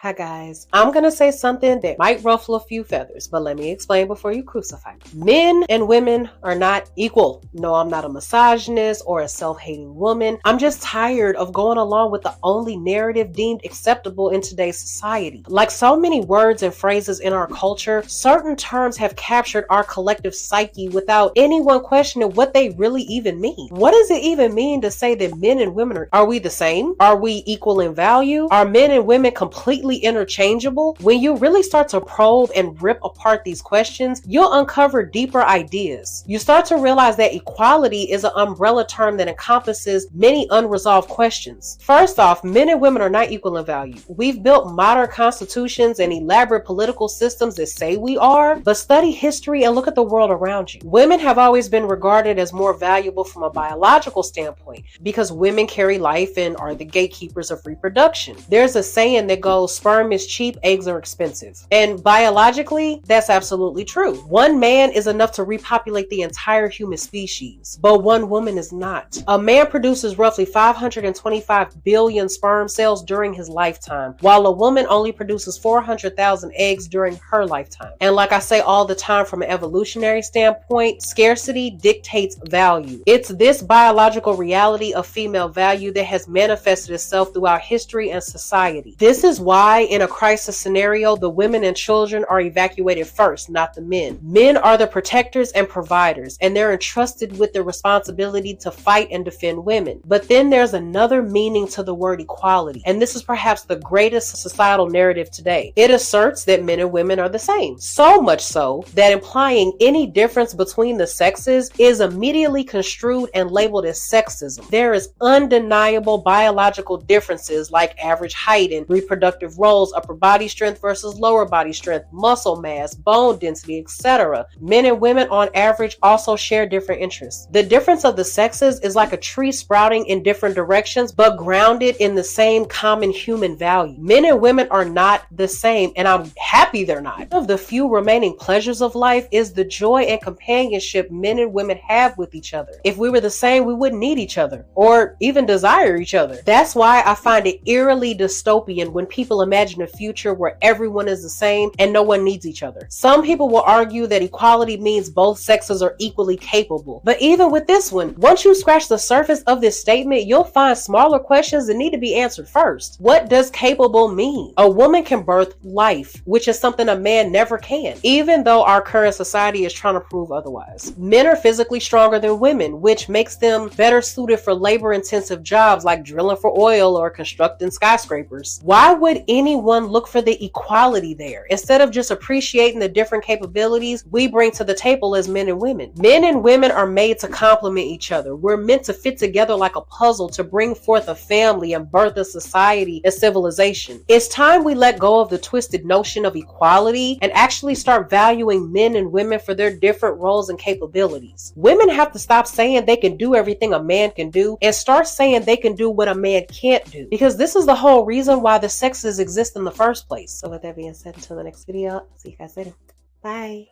Hi guys, I'm gonna say something that might ruffle a few feathers, but let me explain before you crucify me. Men and women are not equal. No, I'm not a misogynist or a self-hating woman. I'm just tired of going along with the only narrative deemed acceptable in today's society. Like so many words and phrases in our culture, certain terms have captured our collective psyche without anyone questioning what they really even mean. What does it even mean to say that men and women are we the same? Are we equal in value? Are men and women completely interchangeable? When you really start to probe and rip apart these questions, you'll uncover deeper ideas. You start to realize that equality is an umbrella term that encompasses many unresolved questions. First off, men and women are not equal in value. We've built modern constitutions and elaborate political systems that say we are, but study history and look at the world around you. Women have always been regarded as more valuable from a biological standpoint because women carry life and are the gatekeepers of reproduction. There's a saying that goes, sperm is cheap, eggs are expensive. And biologically, that's absolutely true. One man is enough to repopulate the entire human species, but one woman is not. A man produces roughly 525 billion sperm cells during his lifetime, while a woman only produces 400,000 eggs during her lifetime. And like I say all the time from an evolutionary standpoint, scarcity dictates value. It's this biological reality of female value that has manifested itself throughout history and society. This is why in a crisis scenario, the women and children are evacuated first, not the men. Men are the protectors and providers, and they're entrusted with the responsibility to fight and defend women. But then there's another meaning to the word equality, and this is perhaps the greatest societal narrative today. It asserts that men and women are the same, so much so that implying any difference between the sexes is immediately construed and labeled as sexism. There is undeniable biological differences like average height and reproductive roles, upper body strength versus lower body strength, muscle mass, bone density, etc. Men and women on average also share different interests. The difference of the sexes is like a tree sprouting in different directions but grounded in the same common human value. Men and women are not the same, and I'm happy they're not. One of the few remaining pleasures of life is the joy and companionship men and women have with each other. If we were the same, we wouldn't need each other or even desire each other. That's why I find it eerily dystopian when people imagine a future where everyone is the same and no one needs each other. Some people will argue that equality means both sexes are equally capable. But even with this one, once you scratch the surface of this statement, you'll find smaller questions that need to be answered first. What does capable mean? A woman can birth life, which is something a man never can, even though our current society is trying to prove otherwise. Men are physically stronger than women, which makes them better suited for labor-intensive jobs like drilling for oil or constructing skyscrapers. Why would anyone look for the equality there instead of just appreciating the different capabilities we bring to the table as men and women? Men and women are made to complement each other. We're meant to fit together like a puzzle to bring forth a family and birth a society and civilization. It's time we let go of the twisted notion of equality and actually start valuing men and women for their different roles and capabilities. Women have to stop saying they can do everything a man can do and start saying they can do what a man can't do, because this is the whole reason why the sexes exist in the first place. So with that being said, until the next video, see you guys later. Bye.